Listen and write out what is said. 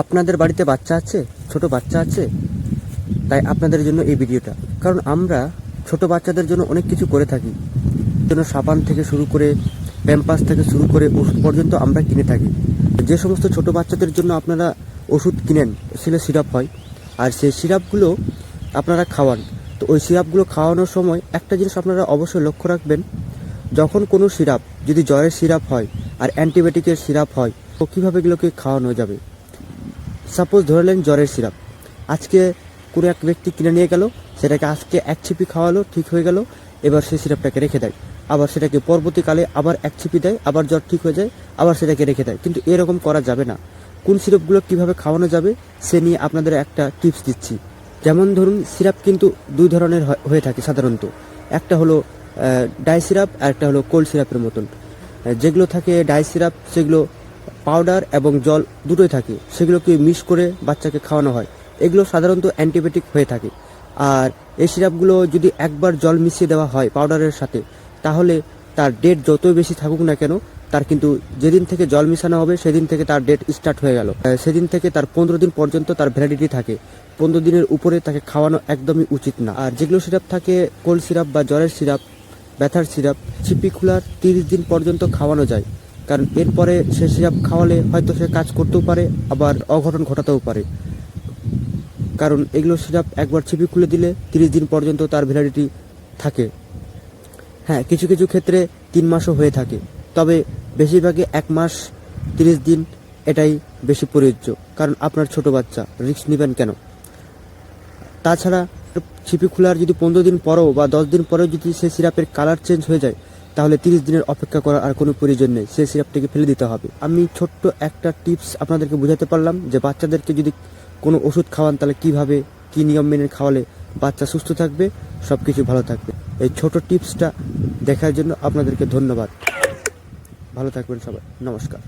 আপনাদের বাড়িতে বাচ্চা আছে, ছোট বাচ্চা আছে, তাই আপনাদের জন্য এই ভিডিওটা। কারণ আমরা ছোট বাচ্চাদের জন্য অনেক কিছু করে থাকি, জন্য সাবান থেকে শুরু করে প্যাম্পাস থেকে শুরু করে ওষুধ পর্যন্ত আমরা কিনে থাকি। যে সমস্ত ছোট বাচ্চাদের জন্য আপনারা ওষুধ কিনেন সেটা সিরাপ হয়, আর সেই সিরাপগুলো আপনারা খাওয়ান। তো ওই সিরাপগুলো খাওয়ানোর সময় একটা জিনিস আপনারা অবশ্যই লক্ষ্য রাখবেন, যখন কোনো সিরাপ যদি জ্বরের সিরাপ হয় আর অ্যান্টিবায়োটিকের সিরাপ হয়, তো কীভাবে এগুলোকে খাওয়ানো যাবে। সাপোজ ধরলেন জ্বরের সিরাপ, আজকে কোনো এক ব্যক্তি কিনে নিয়ে গেল, সেটাকে আজকে এক ছিপি খাওয়ালো, ঠিক হয়ে গেল, এবার সেই সিরাপটাকে রেখে দেয়, আবার সেটাকে পরবর্তীকালে আবার এক ছিপি দেয়, আবার জ্বর ঠিক হয়ে যায়, আবার সেটাকে রেখে দেয়। কিন্তু এরকম করা যাবে না। কোন সিরাপগুলো কীভাবে খাওয়ানো যাবে সে নিয়ে আপনাদের একটা টিপস দিচ্ছি। যেমন ধরুন, সিরাপ কিন্তু দুই ধরনের হয়ে থাকে সাধারণত। একটা হলো ডাই সিরাপ আর একটা হলো কোল্ড সিরাপের মতন। যেগুলো থাকে ডাই সিরাপ সেগুলো পাউডার এবং জল দুটোই থাকে, সেগুলোকে মিক্স করে বাচ্চাকে খাওয়ানো হয়। এগুলো সাধারণত অ্যান্টিবায়োটিক হয়ে থাকে। আর এই সিরাপগুলো যদি একবার জল মিশিয়ে দেওয়া হয় পাউডারের সাথে, তাহলে তার ডেট যতই বেশি থাকুক না কেন, তার কিন্তু যেদিন থেকে জল মিশানো হবে সেদিন থেকে তার ডেট স্টার্ট হয়ে গেল, সেদিন থেকে তার 15 দিন পর্যন্ত তার ভ্যালিডিটি থাকে। 15 দিনের উপরে তাকে খাওয়ানো একদমই উচিত না। আর যেগুলো সিরাপ থাকে কোল্ড সিরাপ বা জ্বরের সিরাপ, ব্যথার সিরাপ, ছিপি খোলার 30 দিন পর্যন্ত খাওয়ানো যায়। কারণ এরপরে সে সিরাপ খাওয়ালে হয়তো সে কাজ করতেও পারে, আবার অঘটন ঘটাতেও পারে। কারণ এগুলো সিরাপ একবার ছিপি খুলে দিলে 30 দিন পর্যন্ত তার ভ্যালিডিটি থাকে। হ্যাঁ, কিছু কিছু ক্ষেত্রে 3 মাসও হয়ে থাকে, তবে বেশিরভাগই 1 মাস 30 দিন, এটাই বেশি প্রযোজ্য। কারণ আপনার ছোট বাচ্চা, রিস্ক নেবেন কেন? তাছাড়া ছিপি খোলার যদি 15 দিন পরেও বা 10 দিন পরেও যদি সেই সিরাপের কালার চেঞ্জ হয়ে যায়, তাহলে 30 দিনের অপেক্ষা করার আর কোনো প্রয়োজন নেই, সেই সিরাপটিকে ফেলে দিতে হবে। আমি ছোট্ট একটা টিপস আপনাদেরকে বোঝাতে পারলাম যে বাচ্চাদেরকে যদি কোনো ওষুধ খাওয়ান তাহলে কীভাবে, কী নিয়ম মেনে খাওয়ালে বাচ্চা সুস্থ থাকবে, সব কিছু ভালো থাকবে। এই ছোট টিপসটা দেখার জন্য আপনাদেরকে ধন্যবাদ। ভালো থাকবেন সবাই, নমস্কার।